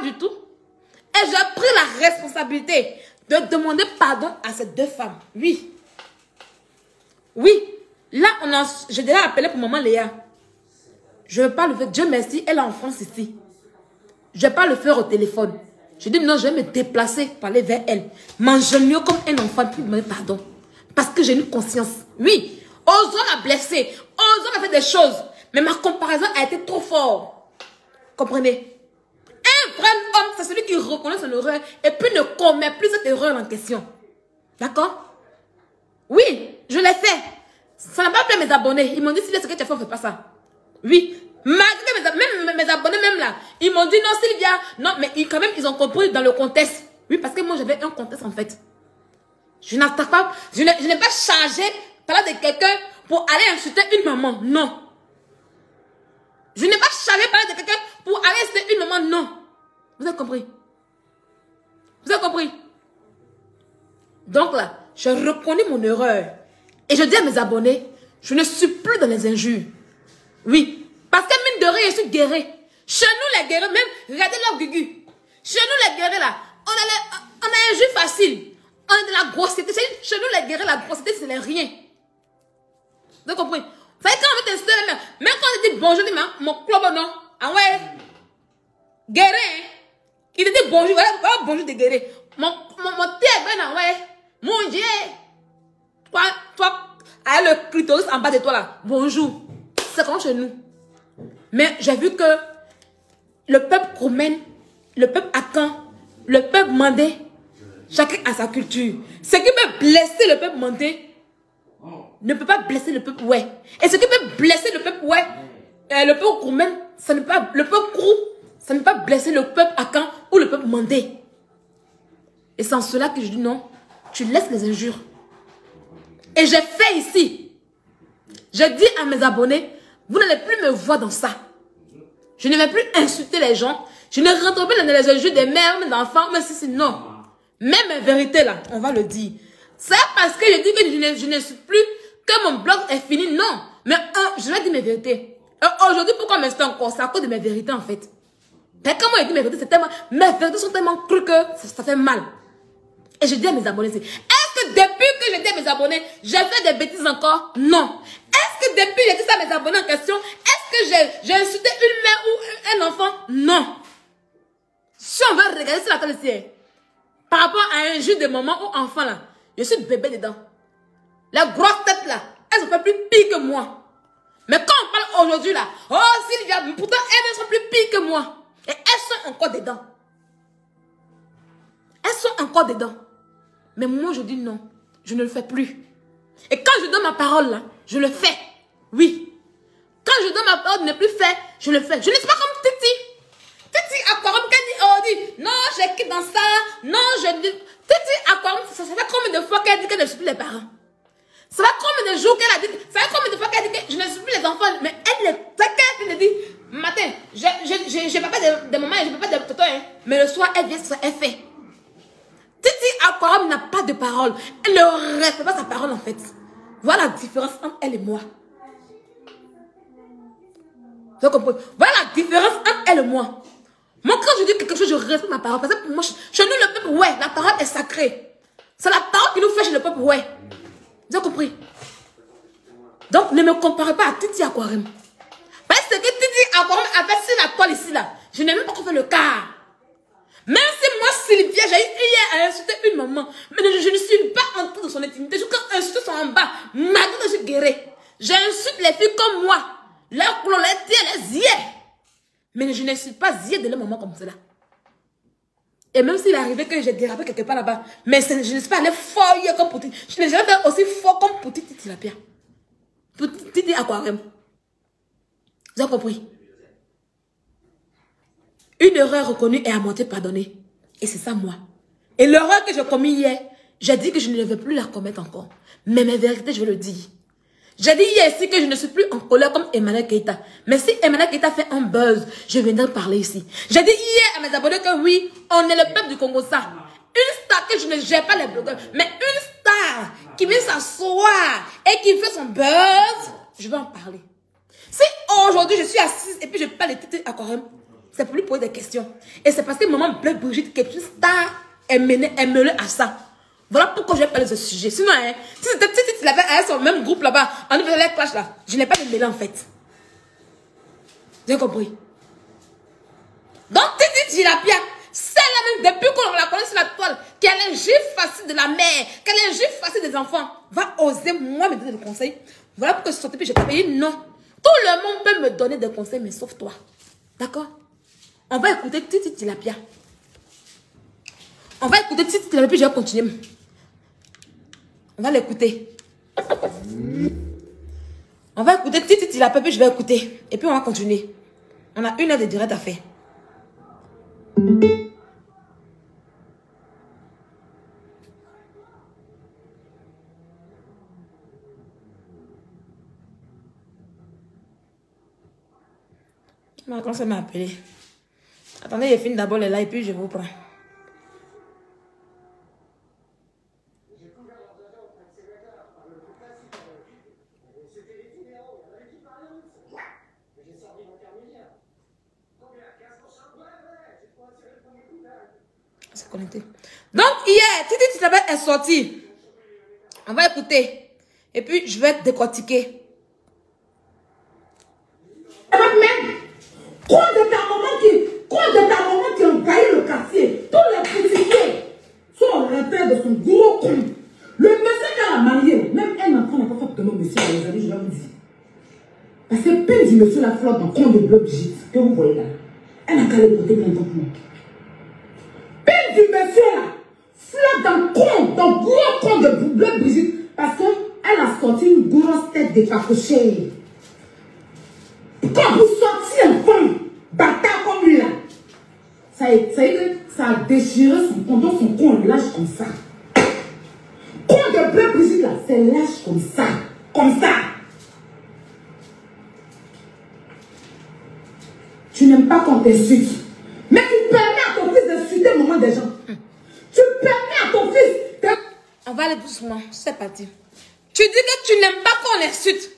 du tout. Et j'ai pris la responsabilité de demander pardon à ces deux femmes. Oui. Oui. Là, j'ai déjà appelé pour maman Léa. Je ne veux pas le faire. Dieu merci, elle est en France ici. Je ne vais pas le faire au téléphone. Je dis non, je vais me déplacer pour aller vers elle. Manger mieux comme un enfant pour demander pardon. Parce que j'ai une conscience. Oui. Osons la blesser. Osons la faire des choses. Mais ma comparaison a été trop forte. Comprenez? Un vrai homme, c'est celui qui reconnaît son erreur et puis ne commet plus cette erreur en question. D'accord? Oui, je l'ai fait. Ça n'a pas plu à mes abonnés. Ils m'ont dit, Sylvia, ce que tu as fait, on ne fait pas ça. Oui. Malgré mes abonnés, même là, ils m'ont dit, non, Sylvia. Non, mais quand même, ils ont compris dans le contexte. Oui, parce que moi, j'avais un contexte en fait. Je n'attaque pas, je n'ai pas changé par là de quelqu'un pour aller insulter une maman. Non. Je n'ai pas chargé par là de quelqu'un pour aller insulter une maman. Non. Vous avez compris? Vous avez compris? Donc là, je reconnais mon erreur. Et je dis à mes abonnés, je ne suis plus dans les injures. Oui. Parce que mine de rien, je suis guérie. Chez nous, les guéris, même, regardez leur gugu. Chez nous, les guéris, là, on a injure facile. On a de la grossité. Chez nous, les guéris, la grossité, c'est rien. Vous avez compris? Vous savez, quand on veut t'insulter, même quand on dit bonjour, je dis, mon club, non. Ah ouais. Guérin, hein? Il te dit bonjour, voilà, bonjour de guérir. Mon thé, ben, ouais. Mon Dieu. Toi, avec le clitoris en bas de toi là. Bonjour. C'est comme chez nous. Mais j'ai vu que le peuple roumain, le peuple akan, le peuple mandé, chacun a sa culture. Ce qui peut blesser le peuple mandé ne peut pas blesser le peuple ouais. Et ce qui peut blesser le peuple ouais, le peuple roumain, ça ne peut pas, le peuple crou, ça ne peut pas blesser le peuple akan ou le peuple mandé. Et c'est en cela que je dis non, tu laisses les injures. Et j'ai fait ici. Je dis à mes abonnés, vous n'allez plus me voir dans ça. Je ne vais plus insulter les gens. Je ne rentre plus dans les injures des mères, d'enfants, mais si, non. Même mes vérités là, on va le dire. C'est parce que je dis que je ne suis plus, que mon blog est fini, non. Mais je vais dire mes vérités. Aujourd'hui, pourquoi je m'installe encore? C'est à cause de mes vérités en fait. Mais comment je dis mes vérités, c'est tellement, mes vérités sont tellement crues que ça fait mal. Et je dis à mes abonnés, est-ce que depuis que je dis à mes abonnés, j'ai fait des bêtises encore? Non. Est-ce que depuis que j'ai dit ça à mes abonnés en question, est-ce que j'ai insulté une mère ou un enfant? Non. Si on veut regarder sur la table ici, par rapport à un jeu de maman ou enfant là, je suis bébé dedans. Les grosses têtes là, elles sont pas plus pires que moi. Mais quand on parle aujourd'hui là, oh Sylvia, pourtant elles sont plus pires que moi. Et elles sont encore dedans. Elles sont encore dedans. Mais moi, je dis non. Je ne le fais plus. Et quand je donne ma parole, là, je le fais. Oui. Quand je donne ma parole de ne plus faire, je le fais. Je ne suis pas comme Titi. Titi Aquarium, qui dit, non, j'ai quitté dans ça. Non, je dis. Titi Aquarium, ça fait combien de fois qu'elle dit qu'elle ne suit plus les parents? Ça fait combien de jours qu'elle a dit, ça fait combien de fois qu'elle dit que je ne suis plus les enfants? Mais elle dit, matin, je ne peux pas de maman, je ne peux pas de tonton, hein. Mais le soir, elle vient, elle fait. Titi Aquarium n'a pas de parole. Elle ne respecte pas sa parole en fait. Voilà la différence entre elle et moi. Vous comprenez? Voilà la différence entre elle et moi. Moi quand je dis quelque chose, je respecte ma parole. Parce que pour moi, chez nous le peuple, ouais, la parole est sacrée. C'est la parole qui nous fait chez le peuple, ouais. Vous avez compris? Donc ne me comparez pas à Titi Aquarium. Parce que Titi Aquarium a fait sur la toile ici là. Je n'ai même pas fait le cas. Même si moi, Sylvia, j'ai eu hier à insulter une maman, mais je ne suis pas entrée dans son intimité. Je suis insulté sont en bas. Maintenant, je suis guérie. J'insulte les filles comme moi. Leur couleur, les tiens, les yeux. Mais je ne suis pas yeux de leur maman comme cela. Et même s'il arrivait que j'ai dérapé quelque part là-bas, mais je ne suis pas allée fort comme pour Titi. Je n'ai jamais fait aussi fort comme pour Titi la pierre. Pour Titi Aquarium. Vous avez compris? Une erreur reconnue et à moitié pardonnée. Et c'est ça moi. Et l'erreur que j'ai commise hier, j'ai dit que je ne vais plus la commettre encore. Mais mes vérités, je vais le dire. J'ai dit hier ici que je ne suis plus en colère comme Emmanuel Keïta. Mais si Emmanuel Keïta fait un buzz, je viendrai parler ici. J'ai dit hier à mes abonnés que oui, on est le peuple du Congo ça. Une star que je ne gère pas les blogueurs, mais une star qui vient s'asseoir et qui fait son buzz, je vais en parler. Si aujourd'hui je suis assise et puis je parle de Titi Aquarium, C'est pour lui poser des questions. Et c'est parce que maman Bleu Brigitte, qui est une star, elle mêlée à ça. Voilà pourquoi je vais parler de ce sujet. Sinon, hein, si tu l'avais à son même groupe là-bas, en faisant les clashs là, je n'ai pas de mêlée en fait. Vous avez compris? Donc, Titi Tilapia, c'est la même, depuis qu'on la connaît sur la toile, qu'elle est juive facile de la mère, qu'elle est juive facile des enfants, va oser, moi, me donner des conseils. Voilà pourquoi je suis sortie, puis je t'ai payé. Non. Tout le monde peut me donner des conseils, mais sauf toi. D'accord? On va écouter Titi Tilapia. On va écouter Titi Tilapia, puis je vais continuer. On va l'écouter. On va écouter Titi Tilapia, puis je vais écouter. Et puis on va continuer. On a 1 heure de direct à faire. Ma conseil m'a appelé. Attendez, je finis d'abord les lives et puis je vous prends. C'est connecté. Donc, hier, Titi Tilapia est sorti. On va écouter. Et puis, je vais décortiquer. Quoi de ta maman qui a envahi le quartier? Tous les boutiquiers sont en retard de son gros con. Le monsieur qu'elle a marié, même un enfant n'a pas fait de mon monsieur, les amis, je vais vous dire. Parce que peine du monsieur la flotte dans le compte de Bleu Brigitte, que vous voyez là, elle n'a qu'à les porter plein de temps. Peine du monsieur là, flotte dans le compte, dans le gros compte de Bleu Brigitte, parce qu'elle a sorti une grosse tête décacochée. Quand vous sortiez enfant, bâtard comme lui là, ça a déchiré son compte, son con lâche comme ça. Compte de Bleu Brigitte là, c'est lâche comme ça. Comme ça. Tu n'aimes pas qu'on t'insulte. Mais tu permets à ton fils d'insulter le moment des gens. Tu permets à ton fils de... On va aller doucement, c'est parti. Tu dis que tu n'aimes pas qu'on insulte.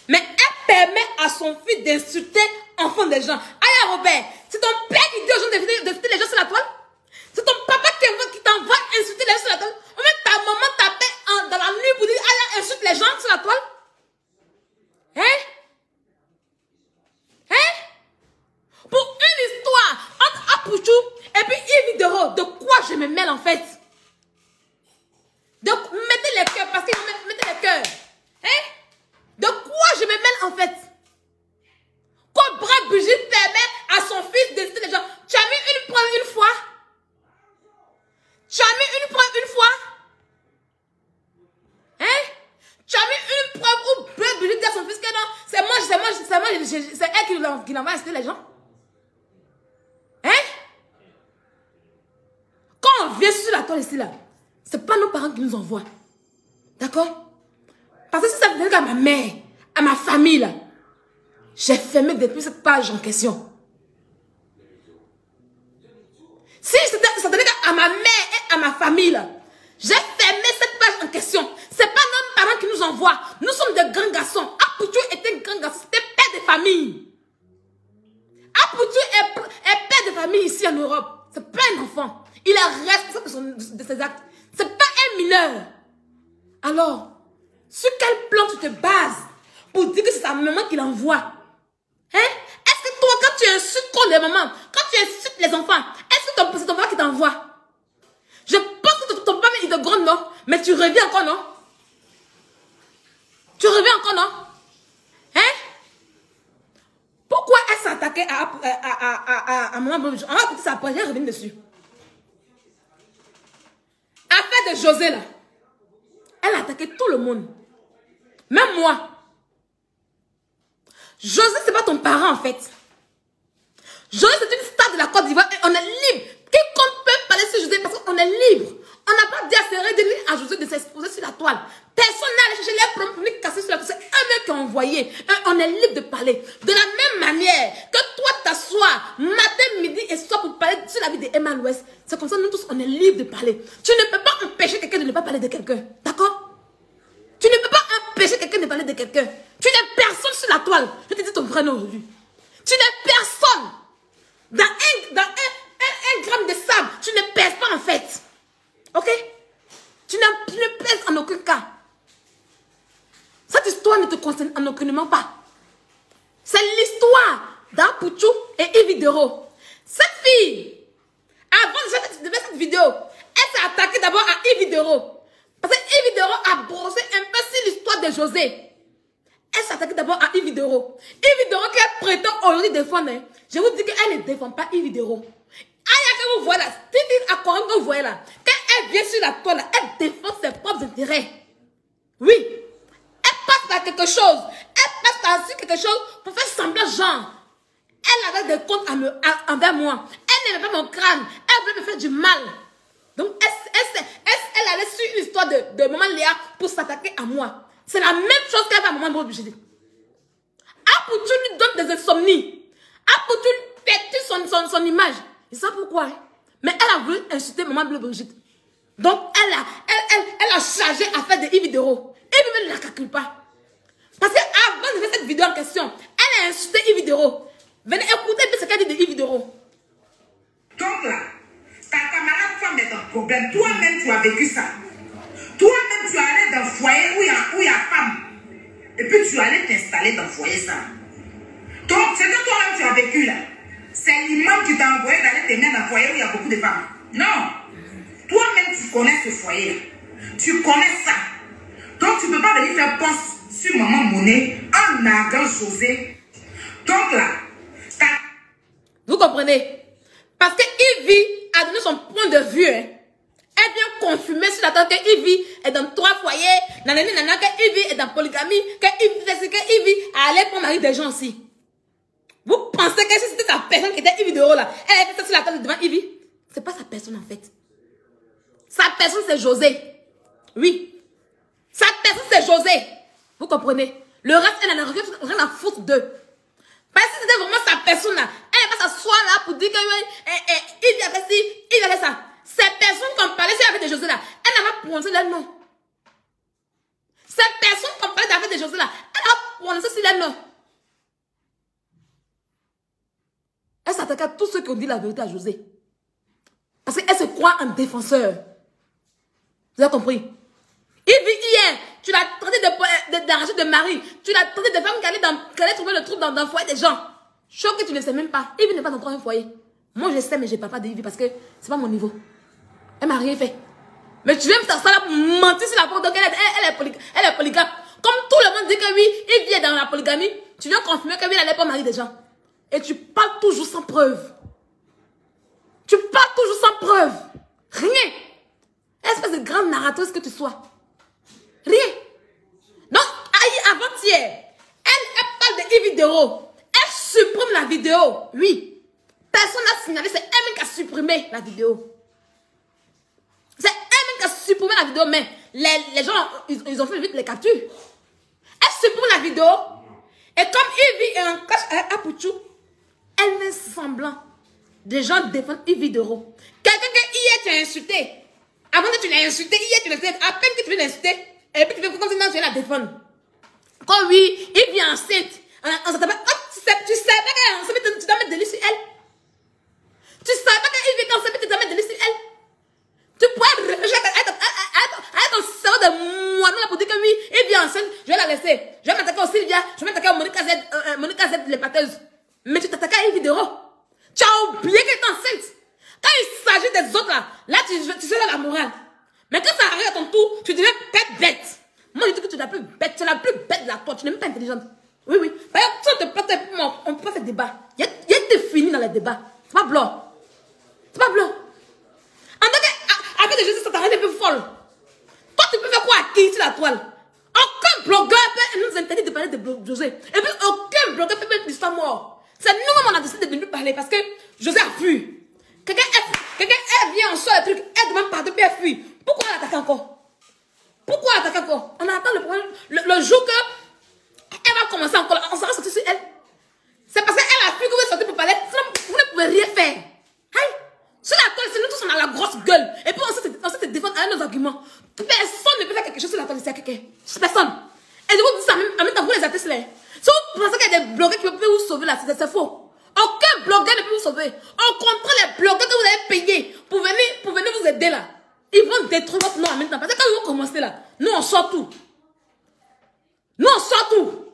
Mais elle permet à son fils d'insulter enfant des gens. Aïe Robert, c'est ton père qui dit aux gens d'insulter les gens sur la toile? C'est ton papa qui t'envoie insulter les gens sur la toile? Ou même ta maman t'appelle dans la nuit pour dire aïe, insulte les gens sur la toile? Hein? Hein? Pour une histoire entre Apouchou et puis Yves Dero, de quoi je me mêle en fait? Donc mettez les cœurs, parce que mettez les cœurs. Hein? De quoi je me mêle en fait? Quand Bleu Brigitte permet à son fils d'insulter les gens, tu as mis une preuve une fois? Tu as mis une preuve une fois? Hein? Tu as mis une preuve où Bleu Brigitte dit à son fils que non, c'est elle qui l'envoie insulter les gens? Hein? Quand on vient sur la toile ici là, c'est pas nos parents qui nous envoient. D'accord? Parce que si ça venait à ma mère, à ma famille, là, j'ai fermé depuis cette page en question. Si ça tenait à ma mère et à ma famille, là, j'ai fermé cette page en question. C'est pas nos parents qui nous envoient. Nous sommes des grands garçons. Apoutou était un grand garçon. C'était père de famille. Apoutou est père de famille ici en Europe. C'est pas un enfant. Il est responsable de ses actes. C'est pas un mineur. Alors, sur quel plan tu te bases pour dire que c'est ta maman qui l'envoie? Hein? Est-ce que toi, quand tu insultes contre les mamans, quand tu insultes les enfants, est-ce que c'est ton papa qui t'envoie? Je pense que ton papa, il te gronde, non? Mais tu reviens encore, non? Tu reviens encore, non? Hein? Pourquoi elle s'est attaquée à maman? On va écouter ça après, je vais revenir dessus. Affaire de José, là. Elle a attaqué tout le monde. Même moi. José, c'est pas ton parent en fait. José, c'est une star de la Côte d'Ivoire et on est libre. Quiconque peut parler sur José parce qu'on est libre. On n'a pas dit à Serré de dire à José de s'exposer sur la toile. Personne n'a allé chercher les problèmes pour venir casser sur la toile. C'est un mec qui a envoyé. Et on est libre de parler. De la même manière que toi t'assois matin, midi et soir pour parler sur la vie d'Emma l'Ouest. C'est comme ça, nous tous, on est libre de parler. Tu ne peux pas empêcher quelqu'un de ne pas parler de quelqu'un. D'accord? Tu ne peux pas empêcher quelqu'un de parler de quelqu'un. Tu n'es personne sur la toile. Je te dis ton vrai nom aujourd'hui. Tu n'es personne. Dans un gramme de sable, tu ne pèses pas en fait. Ok? Tu ne pèses en aucun cas. Cette histoire ne te concerne en aucunement pas. C'est l'histoire d'Apouchou et Ividero. Cette fille, avant de faire cette vidéo, elle s'est attaquée d'abord à Ividero. Parce que Ividero a brossé un peu sur l'histoire de José. Elle s'est attaquée d'abord à Ividero. Ividero qui est prêtant aujourd'hui défendre. Je vous dis qu'elle ne défend pas Ividero. Aya que vous voyez là, Titi Akoram que vous voyez là, quand elle vient sur la toile, elle défend ses propres intérêts. Oui. Elle passe par quelque chose. Elle passe par quelque chose pour faire semblant genre. Elle avait des comptes envers moi. Elle n'aimait pas mon crâne. Elle voulait me faire du mal. Donc, elle allait sur une histoire de maman Léa pour s'attaquer à moi. C'est la même chose qu'elle fait à maman Bobigé. Apoutou lui donne des insomnies. Apoutou lui pète son image. Et ça pourquoi? Hein? Mais elle a voulu insulter maman Bleu Brigitte. Donc, elle a chargé à faire des Ividero. Et même ne la calcule pas. Parce qu'avant de faire cette vidéo en question, elle a insulté Ividero. Venez écouter ce qu'elle dit de Ividero. Donc là, ta camarade femme est un problème. Toi-même, tu as vécu ça. Toi-même, tu es allé dans un foyer où il y a femme. Et puis, tu es allé t'installer dans le foyer ça. Donc, c'est que toi-même, tu as vécu là. C'est l'imam qui t'a envoyé d'aller te mettre dans un foyer où il y a beaucoup de femmes. Non. Toi-même, tu connais ce foyer. Tu connais ça. Donc, tu ne peux pas venir faire poste sur maman Monet en narguant José. Donc là, vous comprenez? Parce que Ivy a donné son point de vue. Hein. Elle vient confirmer sur la table que Ivy est dans 3 foyers. Nanani, nanana, que Ivy est dans polygamie. Que Ivy allait pour marier des gens aussi. Vous pensez que si c'était sa personne qui était Ivy de haut là, elle a fait ça sur la table devant Ivy? C'est pas sa personne en fait. Sa personne c'est José. Oui. Sa personne c'est José. Vous comprenez? Le reste, elle n'a rien à foutre d'eux. Parce que c'était vraiment sa personne là. Elle va s'asseoir là pour dire que il a fait ci, il a fait ça. Ces personnes qu'on parlait sur la fête de José là, elle n'a pas prononcé leur nom. Ces personnes qu'on parlait de la fête de José là, elle a prononcé sur leur nom. Elle s'attaque à tous ceux qui ont dit la vérité à José. Parce qu'elle se croit un défenseur. Vous avez compris? Hier, tu l'as traité d'arracher de mari. Tu l'as traité de femme qui allait trouver le trou dans le foyer des gens. Chose que tu ne sais même pas. Ivy n'est pas dans un foyer. Moi, je sais, mais je ne parle pas d'Ivy parce que c'est pas mon niveau. Elle m'a rien fait. Mais tu viens me faire ça là pour mentir sur la porte. Donc elle est polygame. Comme tout le monde dit que oui, Ivy est dans la polygamie, tu viens confirmer que oui, elle n'allait pas marier des gens. Et tu parles toujours sans preuve. Tu parles toujours sans preuve. Rien. Espèce de grande narratrice que tu sois. Rien. Donc, avant-hier, elle parle de Ividero. Elle supprime la vidéo. Oui. Personne n'a signalé. C'est elle-même qui a supprimé la vidéo. C'est elle-même qui a supprimé la vidéo. Mais les gens, ils ont fait vite les captures. Elle supprime la vidéo. Et comme Ivy est en cache avec Apouchou, elle met semblant. Des gens défendent Ividero. Quelqu'un que hier tu as insulté. Avant que tu l'as insulté, hier tu l'as insulté. À peine que tu veux l'insulter. Et puis tu fais comme si tu la défendre. Quand oui, il vient enceinte. Tu sais pas qu'elle est enceinte, tu dois mettre de l'huile sur elle. Tu sais pas qu'elle vient enceinte, tu dois mettre de l'huile sur elle. Tu pourrais réfléchir à ton cerveau de moineau là pour dire que oui, il vient enceinte, je vais la laisser. Je vais m'attaquer au Sylvia, je vais m'attaquer à Monica Z, les pâteuses. Mais tu t'attaques à Ividero. Tu as oublié qu'elle est enceinte. Quand il s'agit des autres là tu sais la morale. Mais quand ça arrive à ton tour, tu deviens bête. Moi, je dis que tu es la plus bête. Tu es la plus bête de la toi. Tu n'es même pas intelligente. Oui, oui. Par exemple, on peut pas faire débat. Il y a été fini dans les débats. C'est pas blanc. C'est pas blanc. En tout cas, avec des choses, ça t'arrête un peu folle. Toi, tu peux faire quoi à qui sur la toile? Aucun blogueur peut nous interdire de parler de José. Et puis, aucun blogueur peut mettre l'histoire mort. C'est nous-mêmes, on a décidé de venir parler parce que José a fui. Quelqu'un vient en sort le truc, elle demande pardon, puis elle fuit. Pourquoi elle attaque encore? Pourquoi elle attaque encore? On attend le problème. Le jour que elle va commencer encore, on sera sorti sur elle. C'est parce qu'elle a fui que vous êtes sorti pour parler. Sinon, vous ne pouvez rien faire. Aïe! Sur la toile, c'est nous tous, on a la grosse gueule. Et puis, on sait te défendre avec nos arguments. Personne ne peut faire quelque chose sur la toile ici à quelqu'un. Personne. Et je vous dis ça en même temps, vous les artistes là. Si vous pensez qu'il y a des blogueurs qui peuvent vous sauver là, c'est faux. Aucun blogueurs ne peuvent vous sauver. Au contraire, les blogueurs que vous avez payés pour venir vous aider là, ils vont détruire votre nom en même temps. Parce que quand ils vont commencer là, nous on sort tout. Nous on sort tout.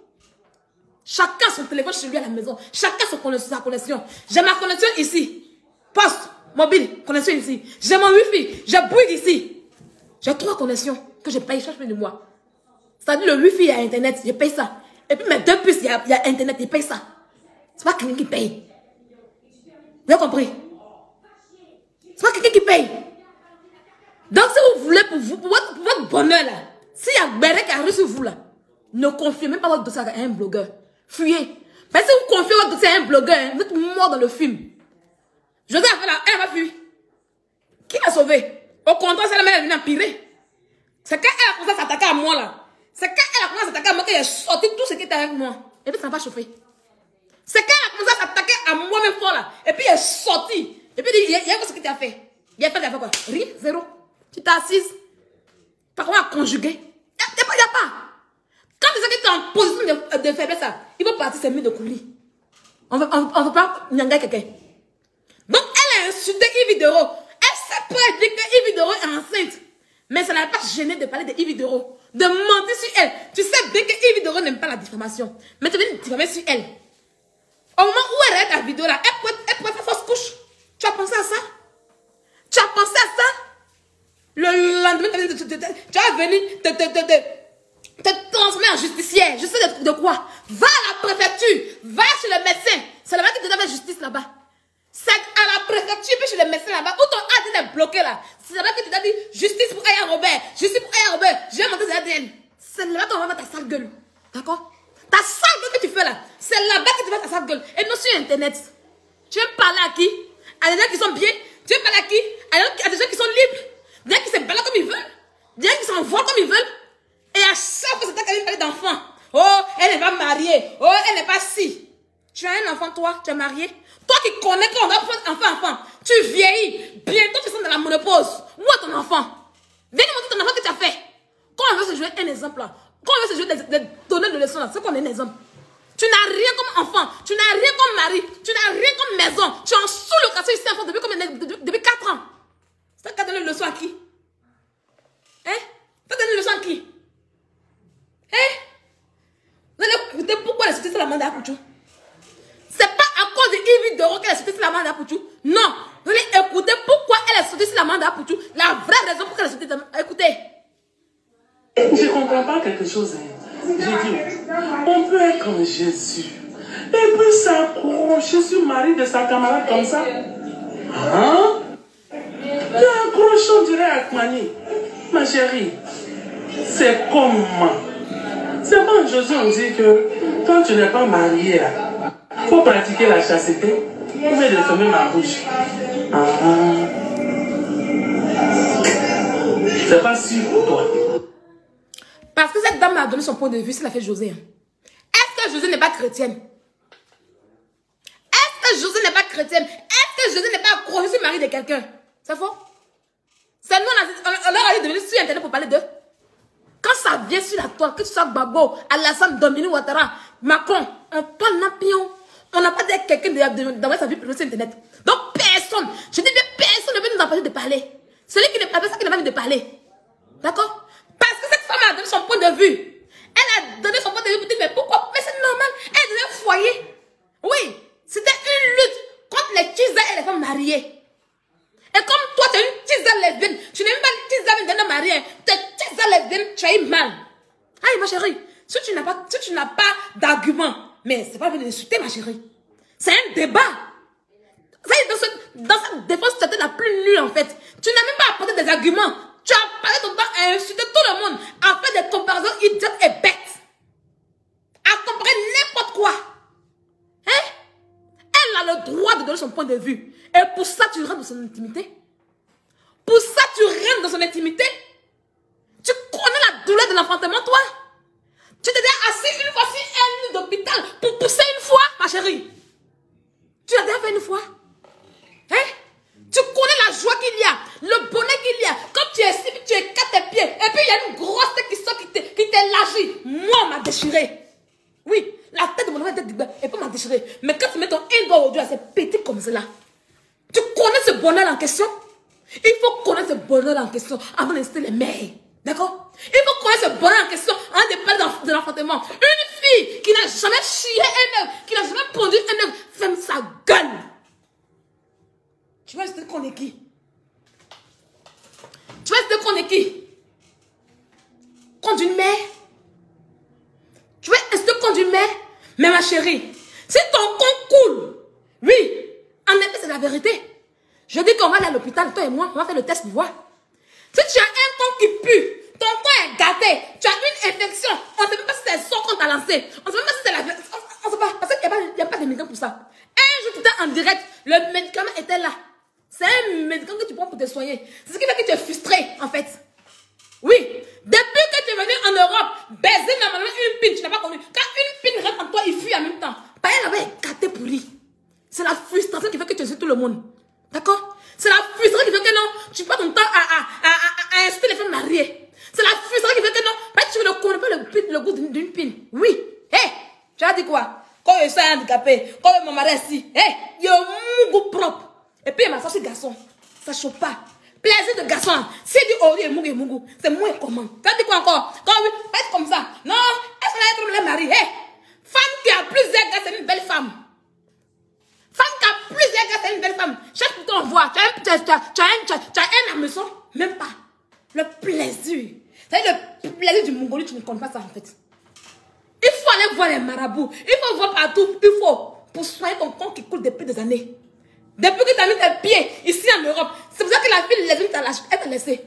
Chacun son téléphone chez lui à la maison. Chacun sa connexion. J'ai ma connexion ici. Poste, mobile, connexion ici. J'ai mon wifi. J'ai Bouygues ici. J'ai 3 connexions que je paye chaque fin de mois. C'est-à-dire le wifi, il y a internet, je paye ça. Et puis mes 2 puces, il y a internet, je paye ça. C'est pas quelqu'un qui paye. Vous avez compris? C'est pas quelqu'un qui paye. Donc si vous voulez pour votre bonheur là, s'il y a Bérec qui arrive sur vous là, ne confiez même pas votre dossier à un blogueur. Fuyez. Parce que si vous confiez votre dossier à un blogueur, vous êtes mort dans le film. José a fait là, elle va fuir. Qui l'a sauvé? Au contraire, c'est la mère qui est venue empirer. C'est quand elle a commencé à s'attaquer à moi là. C'est quand elle a commencé à s'attaquer à moi qu'elle a sorti tout ce qui était avec moi. Et puis ça n'a pas chauffé. C'est quand elle a commencé à s'attaquer à moi même fort là. Et puis elle est sortie. Et puis il y a quoi ce que tu as fait? Il a fait quoi? Rien, zéro. Tu t'es assise. Par contre, à conjuguer. Il n'y a pas. Quand tu sais que tu es en position de faiblesse là, il faut partir, c'est mieux de courir. On ne veut pas nyangar quelqu'un. Donc elle a insulté Yves Dero. Elle s'est pas dit que Yves Dero est enceinte. Mais ça n'a pas gêné de parler de Yves Dero. De mentir sur elle. Tu sais bien que Yves Dero n'aime pas la diffamation. Mais tu viens diffamer sur elle. Au moment où elle regarde ta vidéo là, elle pourrait faire fausse couche. Tu as pensé à ça? Tu as pensé à ça? Le lendemain, tu vas venir te transmettre en justicière. Je sais de quoi. Va à la préfecture. Va chez le médecin. C'est là-bas que tu dois faire justice là-bas. C'est à la préfecture, puis chez le médecin là-bas, où ton ADN est bloqué là. C'est là-bas que tu dois dire justice pour Aya Robert. Justice pour Aya Robert. J'ai monté des ADN. C'est là-bas qu'on va faire ta sale gueule. D'accord? Ta sale gueule que tu fais là. C'est là-bas que tu fais ta sale gueule. Et non sur Internet. Tu veux parler à qui? À des gens qui sont bien. Tu veux parler à qui? À des gens qui sont libres. Des gens qui se baladent comme ils veulent. Des gens qui s'envolent comme ils veulent. Et à chaque fois, c'est toi qui viens parler d'enfants. Oh, elle n'est pas mariée. Oh, elle n'est pas si. Tu as un enfant, toi, tu es marié. Toi qui connais qu'on doit faire enfant, tu vieillis. Bientôt, tu seras dans la monopause. Où est ton enfant? Viens nous montrer ton enfant que tu as fait. Quand on veut se jouer un exemple là, quand on veut se jouer de donner de leçons là, c'est qu'on est un exemple. Tu n'as rien comme enfant, tu n'as rien comme mari, tu n'as rien comme maison. Tu es en sous-location ici enfant depuis 4 ans. C'est t'as donné une leçon à qui? Hein? T'as donné une leçon à qui? Hein? Vous allez écouter pourquoi elle a sorti la mandat à Pouchou? C'est pas à cause de Yves Dero qu'elle a sorti la mandat à Pouchou. Non. Vous allez écouter pourquoi elle a sorti la mandat à Pouchou. La vraie raison pour qu'elle a sorti la mandat. Écoutez. Je ne comprends pas quelque chose. J'ai dit, on peut être comme Jésus. Et puis s'accrocher sur Marie de sa camarade comme ça. Hein? Tu as accroché, on dirait à Kmani. Ma chérie, c'est comment? C'est pas Jésus, on dit que quand tu n'es pas marié, il faut pratiquer la chasteté. Ou bien de fermer ma bouche. C'est pas sûr pour toi. Parce que cette dame m'a donné son point de vue, c'est la fait José. Est-ce que José n'est pas chrétienne? Est-ce que José n'est pas chrétienne? Est-ce que José n'est pas accroché sur le mari de quelqu'un? C'est faux? C'est nous, on leur a dit de venir sur Internet pour parler d'eux. Quand ça vient sur la toile, que ce soit Gbagbo, Alassane, Dominique Ouattara, Macron, on parle d'opinion. On n'a pas dit quelqu'un d'envoyer sa vie privée sur Internet. Donc personne, je dis bien personne ne veut nous empêcher de parler. Celui qui ne parle pas, c'est qui n'a pas envie de parler. D'accord? Parce que cette femme a donné son point de vue. Elle a donné son point de vue pour dire, mais pourquoi? Mais c'est normal. Elle est dans un foyer. Oui, c'était une lutte contre les tisas et les femmes mariées. Et comme toi, tu es une tisa lesbienne, tu n'es même pas une tisa lesbienne mariée. Tu es tisa lesbienne, tu as eu mal. Aïe, ma chérie, si tu n'as pas d'argument, mais c'est pas venir insulter, ma chérie. C'est un débat. Dans cette défense, tu étais la plus nulle, en fait. Tu n'as même pas apporté des arguments. Tu as parlé ton temps à insulter tout le monde, à faire des comparaisons idiotes et bêtes. À comparer n'importe quoi. Hein? Elle a le droit de donner son point de vue. Et pour ça, tu rentres dans son intimité. Pour ça, tu rentres dans son intimité. Tu connais la douleur de l'enfantement, toi. Tu t'es déjà assis une fois sur un lit d'hôpital pour pousser une fois, ma chérie. Tu l'as déjà fait une fois. Hein? Tu connais la joie qu'il y a, le bonheur qu'il y a. Quand tu es ici, tu écartes tes pieds. Et puis il y a une grosse tête qui sort, qui t'élargit. Moi, on m'a déchiré. Oui, la tête de mon enfant était et puis m'a déchiré. Mais quand tu mets ton un doigt au doigt, c'est pété. cela. Tu connais ce bonheur en question? Il faut connaître ce bonheur en question avant d'inciter les mères. D'accord? Il faut connaître ce bonheur en question avant de parler de l'enfantement. Une fille qui n'a jamais chié un œuf, qui n'a jamais pondu un œuf, ferme sa gueule. Tu vas rester qu'on est qui? Tu vas rester qu'on est qui? Contre une mère? Tu vas rester contre une mère? Mais ma chérie, si ton compte coule, oui, en effet, c'est la vérité. Je dis qu'on va aller à l'hôpital, toi et moi, on va faire le test pour voir. Si tu as un compte qui pue, ton compte est gâté, tu as une infection, on ne sait même pas si c'est son qu'on t'a lancé, on ne sait même pas si c'est la vérité, on ne sait pas, parce qu'il n'y a pas de médicament pour ça. Un jour, tu étais en direct, le médicament était là. C'est un médicament que tu prends pour te soigner. C'est ce qui fait que tu es frustré, en fait. Oui, depuis que tu es venu en Europe, baiser normalement une pine, tu n'as pas connu. Quand une pine rentre en toi, il fuit en même temps. Pareil, là-bas est gâté pour lui. C'est la frustration qui fait que tu insultes tout le monde. D'accord? C'est la frustration qui fait que non, tu passes ton temps à insulter les femmes mariées. C'est la frustration qui fait que non, tu ne connais pas le goût d'une pine. Oui. Hé, tu as dit quoi? Quand je suis handicapé, quand mon mari est ici, hé, il y a un goût propre. Et puis, il m'a sorti garçon. Ça ne chauffe pas. Plaisir de garçon. Si tu dis oh, il est mougou, c'est moi comment? Tu as dit quoi encore? Quand oui, pas être comme ça. Non, est-ce qu'on va être le mari? Hé, femme qui a plusieurs gars, c'est une belle femme. Femme qui a plusieurs gars, c'est une belle femme. Chaque fois qu'on voit, tu as un hameçon, même pas. Le plaisir. C'est-à-dire le plaisir du Mongolie, tu ne connais pas ça en fait. Il faut aller voir les marabouts. Il faut voir partout. Il faut pour soigner ton corps qui coule depuis des années. Depuis que tu as mis tes pieds ici en Europe. C'est pour ça que la fille lesbienne t'a laissé.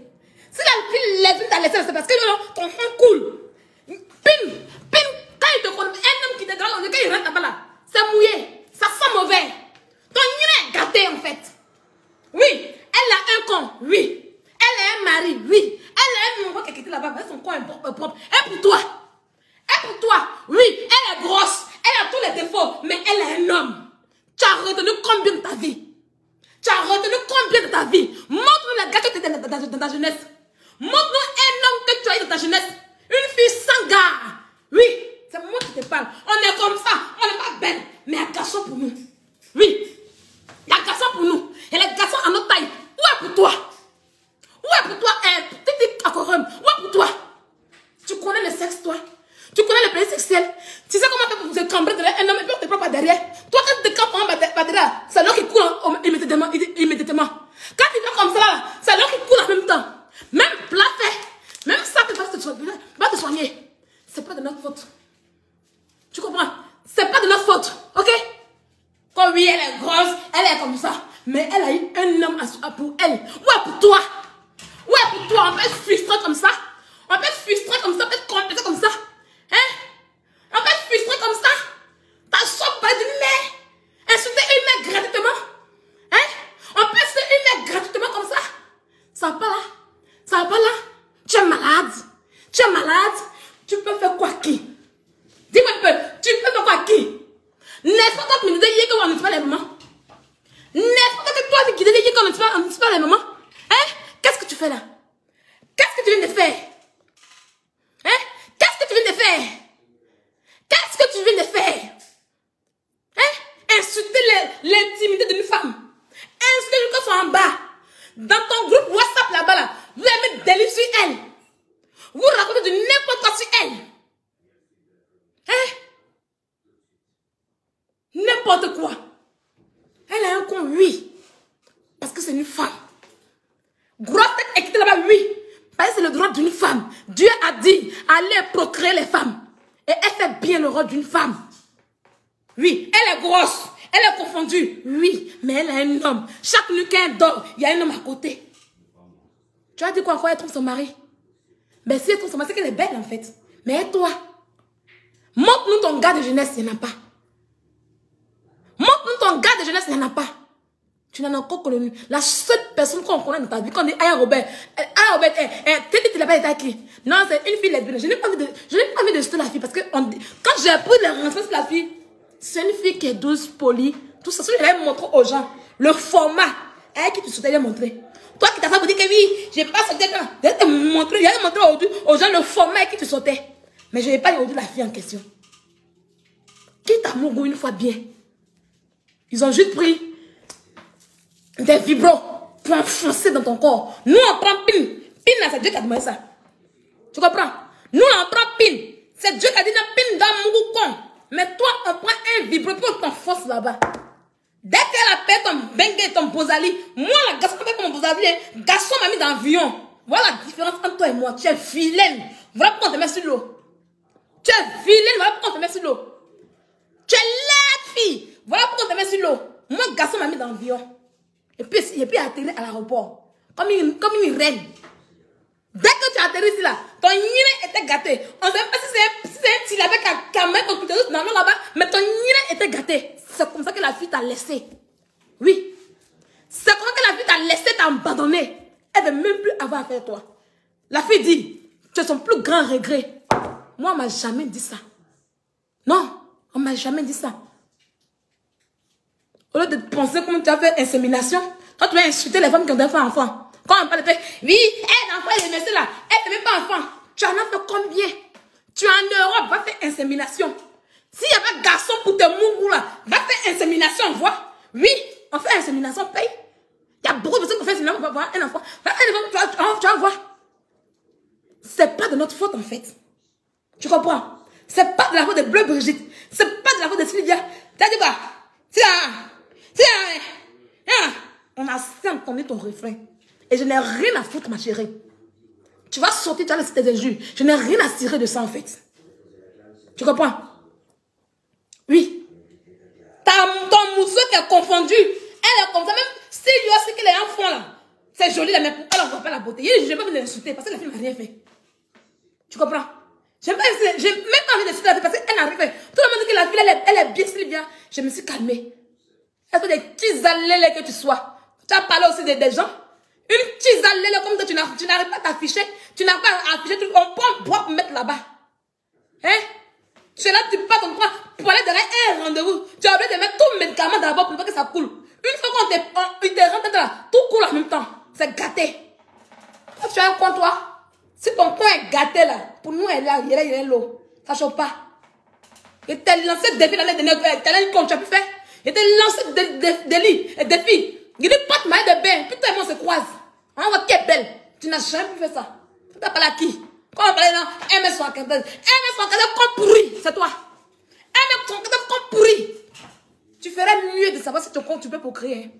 Si la fille lesbienne t'a laissé, c'est parce que ton sang coule. Pim, quand il te connaît, un homme qui te garde, quand il rentre là-bas là, c'est mouillé. Ça sent mauvais. Ton nid est gâté en fait. Oui, elle a un con, oui. Elle a un mari, oui. Elle a un mari qui était là-bas, son con est propre. Et pour toi, oui, elle est grosse. Elle a tous les défauts, mais elle est un homme. Tu as retenu combien de ta vie? Montre-nous la gars que tu étais dans ta jeunesse. Montre-nous un homme que tu as eu dans ta jeunesse. Une fille sans gars. Oui, c'est moi qui te parle. On est comme ça, on n'est pas belle, mais il y a un garçon pour nous. Oui, il y a un garçon pour nous. Et les garçons à notre taille, où est pour toi? Petit aquarium, où est pour toi? Tu connais le sexe, toi? Tu connais le plaisir sexuel? Tu sais comment faire pour te cambrer derrière un homme et puis on te prend par derrière? Toi, quand tu te campes par derrière, c'est l'eau qui coule immédiatement. Quand tu fais comme ça, c'est l'eau qui coule en même temps. Même plat fait, même ça, tu vas te soigner. C'est pas de notre faute. Tu comprends? C'est pas de notre faute, ok? Quand oui, elle est grosse, elle est comme ça. Mais elle a eu un homme pour elle. Ouais, pour toi. On peut être frustré comme ça. On peut être frustré comme ça, on peut être complexé comme ça. Hein? On peut être frustré comme ça. T'as choqué par d'une mère. Insulter une mère gratuitement. Hein? On peut insulter une mère gratuitement comme ça. Ça va pas là. Tu es malade. Tu peux faire quoi qui? Dis-moi un peu. Tu peux faire quoi qui? N'est-ce pas toi qui me disais qu'on ne fait pas les mamans? N'est-ce pas toi qui disais qu'on ne fait pas les mamans? Hein? Qu'est-ce que tu fais là? Qu'est-ce que tu viens de faire? Hein? Qu'est-ce que tu viens de faire? Hein? Insulter l'intimité d'une femme. Insulter le corps en bas. Dans ton groupe WhatsApp là-bas, là, vous allez mettre des livres sur elle. Vous racontez du n'importe quoi sur elle. Hein? N'importe quoi. Elle a un con, oui. Parce que c'est une femme. Grosse tête et quitter là-bas, oui. Parce que c'est le droit d'une femme. Dieu a dit, allez procréer les femmes. Et elle fait bien le rôle d'une femme. Oui, elle est grosse. Elle est confondue. Oui, mais elle a un homme. Chaque nuit qu'elle dort, il y a un homme à côté. Tu as dit quoi encore? Elle trouve son mari. Mais si elle trouve son mari, c'est qu'elle est belle en fait. Mais toi, montre-nous ton gars de jeunesse, il n'y en a pas. Montre-nous ton gars de jeunesse, il n'y en a pas. Tu n'en as encore connu. La seule personne qu'on connaît dans ta vie, quand on dit Aya Robert, tu l'as pas été à qui? Non, c'est une fille lesbienne. Je n'ai pas envie de jeter la fille parce que quand j'ai appris les renseignements de la fille, c'est une fille qui est douce, polie, tout ça. Je vais montrer aux gens le format. Elle qui te souhaitait montrer. Toi qui t'as fait pour dire que oui, j'ai pas sauté quand. Je vais te montrer, aux gens le format qui te sautait. Mais je n'ai pas aujourd'hui la fille en question. Qui t'a mougou une fois bien? Ils ont juste pris des vibros pour enfoncer dans ton corps. Nous, on prend pin. Pin, là, c'est Dieu qui a demandé ça. Tu comprends? Nous, on prend pin. C'est Dieu qui a dit pin dans mon con. Mais toi, on prend un vibro pour t'enfoncer là-bas. Dès qu'elle appelle ton bengue et ton bozali, moi, la garçon avec mon bozali, garçon m'a mis dans l'avion. Voilà la différence entre toi et moi. Tu es vilaine. Voilà pourquoi on te met sur l'eau. Tu es vilaine. Voilà pourquoi on te met sur l'eau. Tu es laide, fille. Voilà pourquoi on te met sur l'eau. Moi, garçon m'a mis dans l'avion. Et puis atterri à l'aéroport. Comme une reine. Dès que tu atterris ici là, ton nid était gâté. On ne sait pas si c'est un petit avec un caméra dans l'eau là-bas, mais ton nid était gâté. C'est comme ça que la fille t'a laissé. Oui. C'est comme ça que la fille t'a laissé, t'a abandonné. Elle ne veut même plus avoir affaire à toi. La fille dit, tu es son plus grand regret. Moi, on ne m'a jamais dit ça. Non, on ne m'a jamais dit ça. Au lieu de penser comment tu as fait insémination, quand tu vas insulter les femmes qui ont des enfants. Quand on parle de fait, oui, elle enfant, elle est messée là, elle ne fait pas enfant. Tu en as fait combien? Tu es en Europe, va faire insémination. S'il n'y a pas de garçon pour te mourir là, va faire insémination, vois. Oui, on fait insémination, paye. Il y a beaucoup de personnes qui font insémination pour avoir un enfant. Tu vas voir. C'est pas de notre faute en fait. Tu comprends? C'est pas de la faute de Bleu Brigitte. C'est pas de la faute de Sylvia. T'as dit quoi? On a assez entendu ton refrain. Et je n'ai rien à foutre, ma chérie. Tu vas sortir, tu vas laisser tes injures. Je n'ai rien à tirer de ça, en fait. Tu comprends? Oui. Ton mousseau qui est confondu. Elle est comme ça, même si lui aussi qu'elle est enfant, là. C'est joli, là, mais pourquoi elle ne voit pas la beauté? Je n'ai pas envie de l'insulter parce que la fille n'a rien fait. Tu comprends? J'ai même pas envie d'insulter la fille parce qu'elle n'a rien fait. Tout le monde dit que la fille, elle est bien, Sylvia. Je me suis calmée. Elle fait des petits allées que tu sois. Tu as parlé aussi des gens. Une petite allée comme ça, tu n'arrives pas à t'afficher. Tu n'arrives pas à afficher. On prend bois pour mettre là-bas. Hein? Tu es là, tu pars ton bras pour aller derrière un rendez-vous. Tu as oublié de mettre tout le médicament d'abord pour pas que ça coule. Une fois qu'on te rentre là, tout coule en même temps. C'est gâté. Quand tu as un coin, toi, si ton coin est gâté là, pour nous, il est l'eau. Ça ne chauffe pas. Il t'a lancé des défis l'année dernière. Tu as pu faire. Il t'a lancé des défis. Il dit pas de maille de bain. Putain, moi, on se croise. On voit qui est belle. Tu n'as jamais pu faire ça. Tu n'as parlé à qui? Quand on parlait dans MS115. MS115 comme pourri. C'est toi. MS115 comme pourri. Tu ferais mieux de savoir si ton compte tu peux procréer. Hein.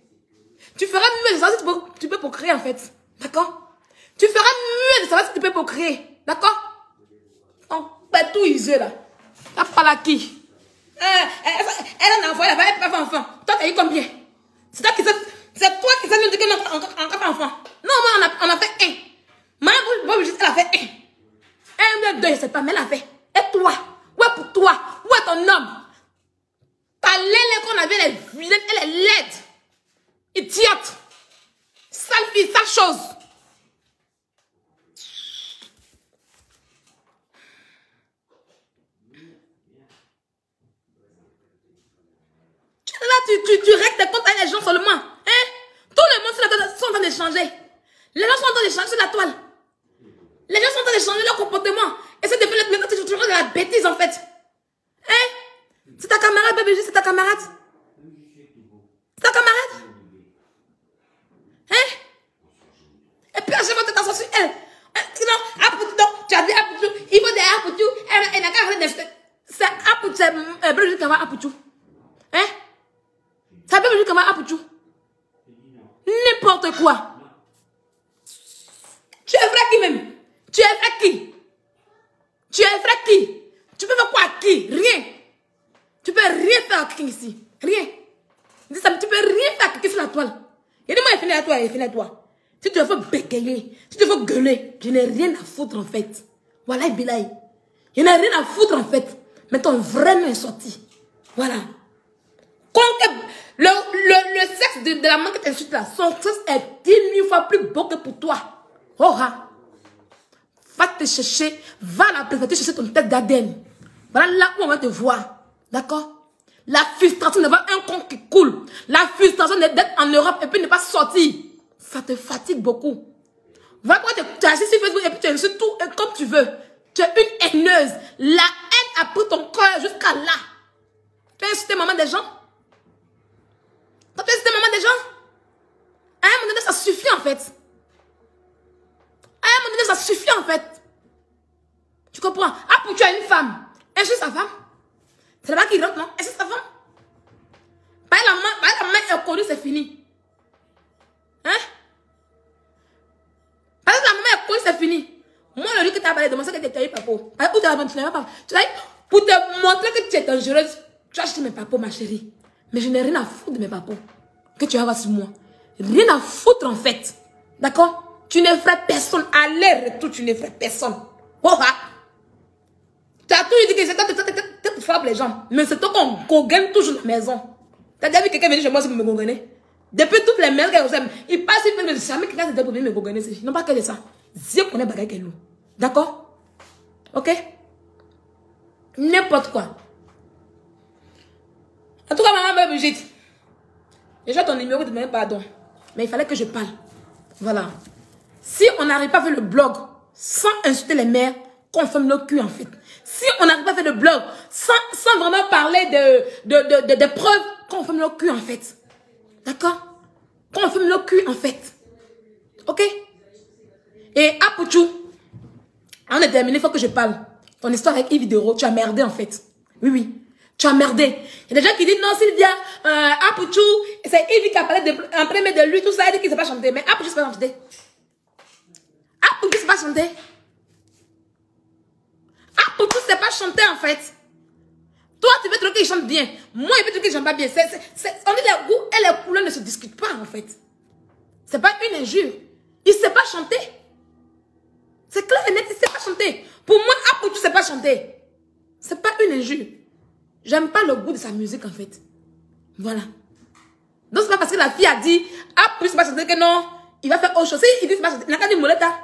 Tu ferais mieux de savoir si tu peux procréer en fait. D'accord? Tu ferais mieux de savoir si tu peux procréer. D'accord? On peut tout user là. Tu n'as parlé à qui? Elle en a envoyé là-bas. Elle peut faire enfant. Toi, tu as eu combien? C'est toi qui sais nous dire qu'on a encore fait enfant. Non, moi, on a fait un. Moi, juste, elle a fait un. Un, deux, je sais pas, mais elle a fait. Et toi? Où est pour toi? Où est ton homme? Ta laine qu'on avait, elle est vilaine, elle est laide. Idiote. Sale fille, sale chose. Là, tu règles tes comptes avec les gens seulement. Hein? Tout le monde sont en train d'échanger. Les gens sont en train d'échanger sur la toile. Les gens sont en train d'échanger leur comportement. Et c'est depuis maintenant que tu fais de la bêtise en fait. Hein? C'est ta camarade, bébé, c'est ta camarade. C'est ta camarade. Hein? Et puis à chaque fois que tu t'assois sur elle. Non, tu as dit Apoutou. Il faut dire Apoutou. Elle n'a qu'à rien de. C'est Apoutou, c'est Brigitte qui va Apoutou. Hein? Ça peut venir comme un Apoutou. N'importe quoi. Tu es vrai qui même? Tu es vrai qui? Tu es vrai qui? Tu peux faire quoi à qui? Rien. Tu peux rien faire à qui ici. Rien. Dis ça, tu peux rien faire à qui sur la toile. Il dit moi, il finit à toi, il finit à toi. Si tu veux bégayer, si tu veux gueuler, je n'ai rien à foutre en fait. Voilà, Bilaï. Je n'ai rien à foutre en fait. Mais ton vrai nom est sorti. Voilà. Le sexe de la main que tu insultes là, son sexe est 10 000 fois plus beau que pour toi. Oh, ha. Va te chercher, va la préférer chercher ton tête d'Aden. Voilà là où on va te voir. D'accord? La frustration d'avoir un compte qui coule. La frustration d'être en Europe et puis ne pas sortir. Ça te fatigue beaucoup. Voilà pourquoi tu es assis sur Facebook et puis tu insultes tout comme tu veux. Tu es une haineuse. La haine a pris ton cœur jusqu'à là. Tu as insulté maman des gens? Tu as insulté maman des gens? À un moment donné, ça suffit en fait. À un moment donné, ça suffit en fait. Tu comprends? Ah, pour tu as une femme. Est-ce que sa femme? C'est là-bas qui rentre, non? Est-ce que sa femme? Par la main est connue, c'est fini. Hein? Parce que la maman est connue, c'est fini. Moi, le jour que tu as parlé de moi, c'est que tu as eu papo. Où tu as pas. Pour te montrer que tu es dangereuse, tu as acheté mes papos, ma chérie. Mais je n'ai rien à foutre de mes papos. Que tu vas voir sur moi. Rien à foutre en fait. D'accord? Tu ne ferais personne. Aller-retour, tu ne ferais personne. Oh, ah. Tu as toujours dit que c'est toi pour frapper les gens. Mais c'est toi qu'on gagne toujours la maison. Tu as déjà vu quelqu'un venir chez moi pour me gagner? Depuis toutes les maisons qu'elle aiment, il passe une maison, jamais quelqu'un s'était pour venir me gagner. Non pas que de ça. Dieu connaît bagaille qu'elle loue. D'accord? Ok? N'importe quoi. En tout cas, maman, Brigitte, déjà ton numéro de demander pardon. Mais il fallait que je parle. Voilà. Si on n'arrive pas à faire le blog sans insulter les mères, qu'on ferme le cul en fait. Si on n'arrive pas à faire le blog sans vraiment parler de preuves, qu'on ferme le cul en fait. D'accord? Qu'on ferme le cul en fait. Ok? Et Apouchou, on est terminé, il faut que je parle. Ton histoire avec Yves Dero, tu as merdé en fait. Oui, oui. Tu as merdé. Il y a des gens qui disent non, Sylvia, Apouchou, c'est Yves qui a parlé en premier de lui, tout ça, il dit qu'il ne sait pas chanter. Mais Apouchou, c'est pas chanter. Apouchou, c'est pas chanter. Apouchou, c'est pas chanter en fait. Toi, tu veux trouver qu'il chante bien. Moi, je veux trouver qu'il chante pas bien. On dit les goûts et les couleurs ne se discutent pas en fait. C'est pas une injure. Il ne sait pas chanter. C'est clair et net, il ne sait pas chanter. Pour moi, Apouchou ne sait pas chanter. C'est pas une injure. J'aime pas le goût de sa musique en fait. Voilà. Donc c'est pas parce que la fille a dit Apouchou ne sait pas chanter que non, il va faire autre chose. Il dit c'est pas chanter. Il n'a qu'à dire Moleta.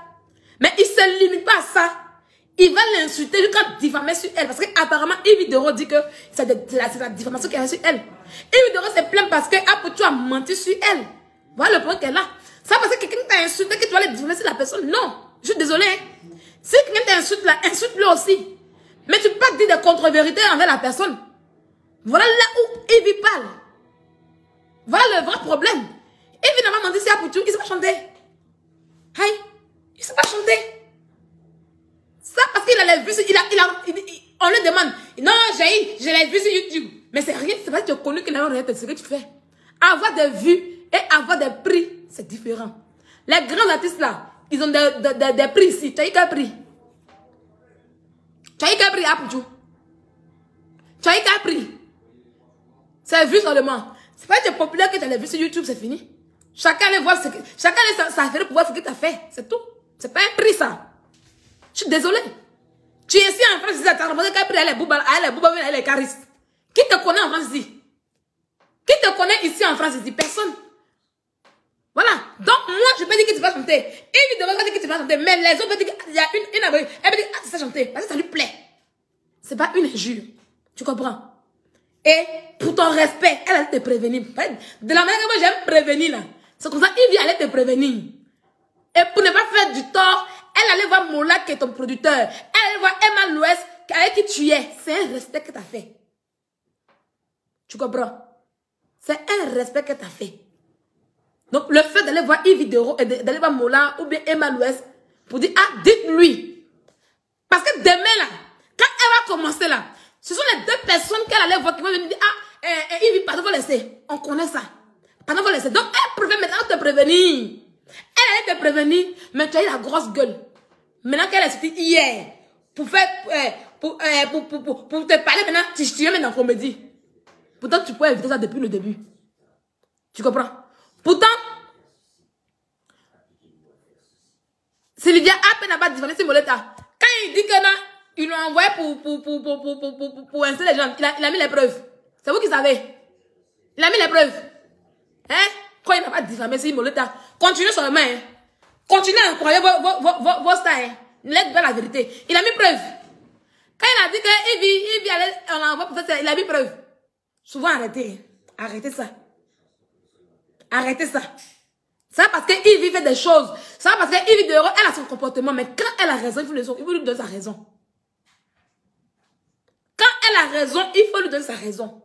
Mais il ne se limite pas à ça. Il va l'insulter, lui, quand diffamer sur elle. Parce qu'apparemment, Yves Dero dit que c'est la diffamation qu'il y a sur elle. Yves Dero se plaint parce que Apouchou a menti sur elle. Voilà le point qu'elle a. Ça parce que quelqu'un t'a insulté que tu vas aller diffamer sur la personne. Non. Je suis désolée. Si quelqu'un t'insulte là, insulte-le aussi. Mais tu peux pas dire des contre-vérités envers la personne. Voilà là où Yves parle. Voilà le vrai problème. Yves n'a pas menti sur Apouchou, il ne sait pas chanter. Aïe, il ne sait pas chanter. Ça parce qu'il a les vues, on lui demande, non, je l'ai vu sur YouTube. Mais c'est rien, c'est pas que tu es connu que c'est ce que tu fais. Avoir des vues et avoir des prix, c'est différent. Les grands artistes là, ils ont des prix ici. Tu as eu quel prix? Tu as eu quel prix, Apouchou? Tu as eu quel prix? C'est vu seulement. C'est pas que tu es populaire que tu as les vues sur YouTube, c'est fini. Chacun allait voir chacun allait s'affairer pour voir ce que tu as fait. C'est tout. C'est pas un prix ça. Je suis désolée. Tu es ici en France, tu as remarqué qu'elle a les boubas, elle est charistes. Qui te connaît en France ici? Qui te connaît ici en France ici? Personne. Voilà. Donc, moi, je peux dire que tu vas chanter. Évidemment, je peux dire que tu vas chanter. Mais les autres peuvent dire qu'il y a une abonnée. Elle peut dire, ah, tu sais chanter. Parce que ça lui plaît. C'est pas une injure. Tu comprends? Et pour ton respect, elle allait te prévenir. De la manière que moi, j'aime prévenir là. C'est comme ça, Yves allait te prévenir. Et pour ne pas faire du tort, elle allait voir Mola qui est ton producteur. Elle allait voir Emma Louès avec qui tu es. C'est un respect que tu as fait. Tu comprends? C'est un respect que tu as fait. Donc, le fait d'aller voir Yves Dero et d'aller voir Mola ou bien Emma Louès pour dire, ah, dites-lui. Parce que demain, là, quand elle va commencer, là, ce sont les deux personnes qu'elle allait voir qui vont venir dire, ah, Yves, pardon, faut laisser. On connaît ça. Pardon, faut laisser. Donc, elle préfère maintenant te prévenir. Elle allait te prévenir, mais tu as eu la grosse gueule. Maintenant qu'elle a sorti hier, pour faire, pour te parler maintenant, tu es maintenant en comédie. Pourtant, tu pouvais éviter ça depuis le début. Tu comprends? Pourtant, Sylvia a peine n'a pas diffamé sur Moleta. Quand il dit que non, ils l'ont envoyé pour installer les gens, il a mis les preuves. C'est vous qui savez. Il a mis les preuves. Hein? Quand il n'a pas diffamé sur Moleta, continuez seulement. Hein? Continuez à croire vos stars. Hein? Laisse pas la vérité. Il a mis preuve. Quand il a dit que Yves allait, on l'envoie pour ça, il a mis preuve. Souvent arrêtez. Arrêtez ça. Arrêtez ça. Ça parce que Yves fait des choses. Ça parce que Yves Dero, elle a son comportement. Mais quand elle a raison, il faut lui donner sa raison. Quand elle a raison, il faut lui donner sa raison.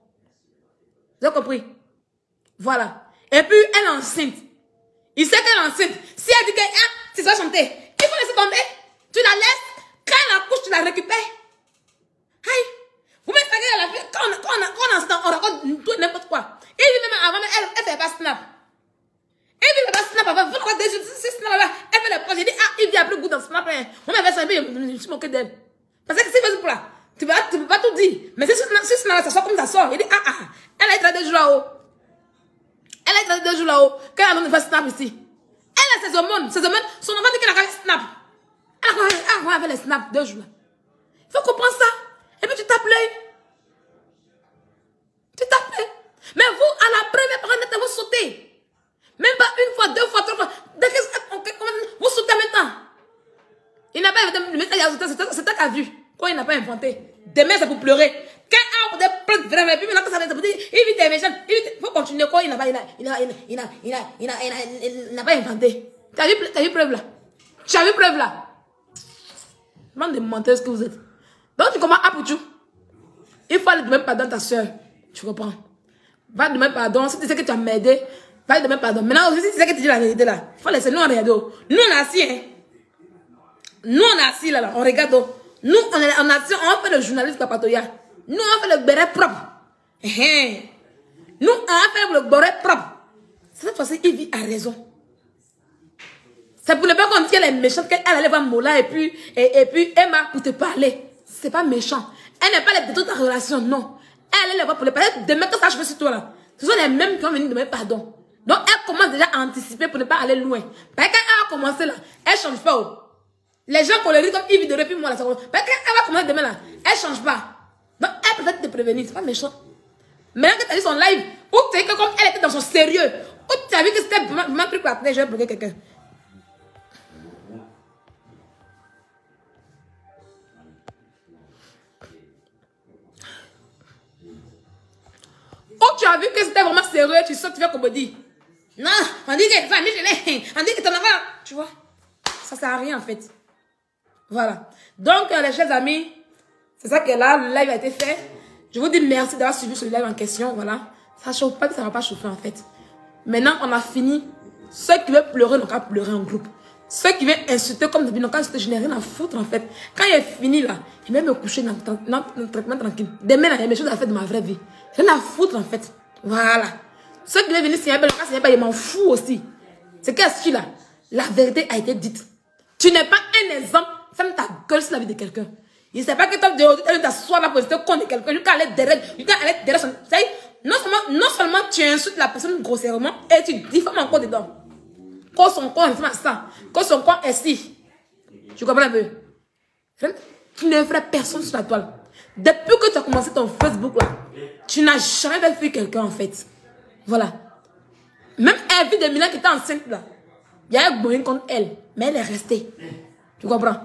Vous avez compris? Voilà. Et puis, elle est enceinte. Il sait qu'elle est enceinte. Si elle dit que tu vas chanter, il faut laisser tomber. Tu la laisses. Quand elle accouche, tu la récupères. Aïe. Vous mettez à la fille. Quand on raconte tout et n'importe quoi. Et même avant, elle fait pas snap. Elle fait pas snap avant. Vous regardez ce snap là. Elle fait le projet. J'ai dit, il vient plus goût dans snap. On m'avait ça, je me suis moqué d'elle. Parce que si Facebook là, tu peux pas tout dire. Mais si snap là, ça sort comme ça sort. Il dit, elle a été 2 jours là-haut. Elle a été 2 jours là-haut. Quand elle a fait snap ici. Elle a ses hormones. Son enfant dit qu'elle a fait snap. Elle a fait les snaps 2 jours là. Il faut comprendre ça. Et puis tu t'appelles. Tu t'appelles. Mais vous, à la première parole, vous sautez. Même pas 1 fois, 2 fois, 3 fois. Dès que vous sautez maintenant. Il n'a pas inventé le message, c'est toi qui as vu. Quoi, il n'a pas inventé. Demain, c'est pour pleurer. Quand on a plein de vraies, et puis maintenant, ça va être il vit des méchants. Il faut continuer. Quoi, il n'a pas inventé. Tu as vu preuve là? Tu as vu preuve là? Demande de menteuses que vous êtes. Donc, tu commences à pour tout. Il faut aller demander pardon à ta soeur. Tu comprends? Va demander pardon. Si tu sais que tu as m'aidé, va demander pardon. Maintenant, si tu sais que tu dis la vérité là, il faut laisser nous en regarder. Nous, on est assis, hein. Nous, on est assis là, on regarde. Nous, on est assis, on fait le journaliste Papatoya. Nous, on fait le béret propre. Nous, on fait le béret propre. Cette fois-ci, il vit à raison. C'est pour ne pas qu'on dise qu'elle est méchante, qu'elle allait voir Mola et puis Emma pour te parler. C'est pas méchant. Elle n'est pas les détours de ta relation, non. Elle allait les voir pour les parler. Demain, quand ça je fais sur toi là, ce sont les mêmes qui vont venir demander pardon. Donc, elle commence déjà à anticiper pour ne pas aller loin. Parce qu'elle a commencé là, elle ne change pas. Les gens qu'on le dit comme Yves de depuis moi là, parce qu'elle va commencer demain là, elle ne change pas. Donc, elle peut te prévenir, c'est pas méchant. Maintenant que tu as vu son live, où tu as vu que comme elle était dans son sérieux, où tu as vu que c'était vraiment plus pour la je vais bloquer quelqu'un. Oh, tu as vu que c'était vraiment sérieux, tu sais que tu fais comme dit. Non, on dit que famille, on dit que ton enfant, tu vois, ça sert à rien en fait. Voilà. Donc, les chers amis, c'est ça que là, le live a été fait. Je vous dis merci d'avoir suivi ce live en question, voilà. Ça ne chauffe pas, que ça ne va pas chauffer en fait. Maintenant, on a fini. Ceux qui veulent pleurer n'ont qu'à pleurer en groupe. Ceux qui veulent insulter comme depuis n'ont qu'à insulter, je n'ai rien à foutre en fait. Quand il est fini là, je vais me coucher dans le traitement tranquille. Demain, il y a des choses à faire de ma vraie vie. J'ai rien à foutre en fait. Voilà. Ceux qui veulent venir signer le cas, ils m'en foutent aussi. C'est qu'est-ce que là? La vérité a été dite. Tu n'es pas un exemple. Ferme ta gueule sur la vie de quelqu'un. Il ne sait pas que toi, tu t'assois là pour rester contre quelqu'un. Tu peux aller derrière son... Non seulement tu insultes la personne grossièrement, et tu diffames encore dedans. Quand son corps est ça, quand son corps est si. Tu comprends un peu? Tu ne ferais personne sur la toile. Depuis que tu as commencé ton Facebook là, tu n'as jamais fait quelqu'un en fait. Voilà. Même Evie de Milan qui était enceinte là, il y a un moyen contre elle, mais elle est restée. Tu comprends?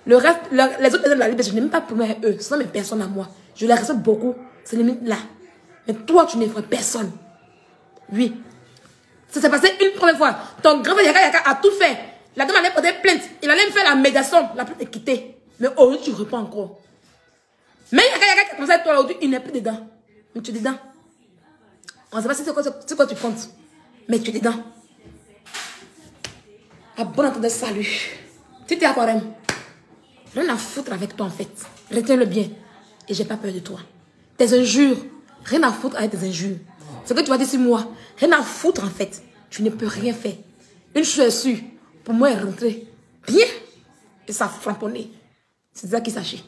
Le reste, les autres personnes de la liberté, je n'ai même pas promis à eux. Ce sont mes personnes à moi. Je les respecte beaucoup. C'est limite là. Mais toi, tu n'es personne. Oui. Ça s'est passé une première fois. Ton grand frère Yaka a tout fait. La dame allait porter plainte. Il allait me faire la médiation. La plainte est quittée. Mais aujourd'hui, tu reprends encore. Mais Yaka qui a commencé à toi aujourd'hui, il n'est plus dedans. Mais tu es dedans. On ne sait pas si c'est quoi tu comptes. Mais tu es dedans. À bon entendeur, salut. Tu t'es aquarème. Rien à foutre avec toi en fait. Retiens-le bien. Et j'ai pas peur de toi. Tes injures. Rien à foutre avec tes injures. Ce que tu vas dire sur moi. Rien à foutre en fait. Tu ne peux rien faire. Une chose est sûre. Pour moi, elle est rentrée bien. Et ça framponné. C'est ça qui s'agit.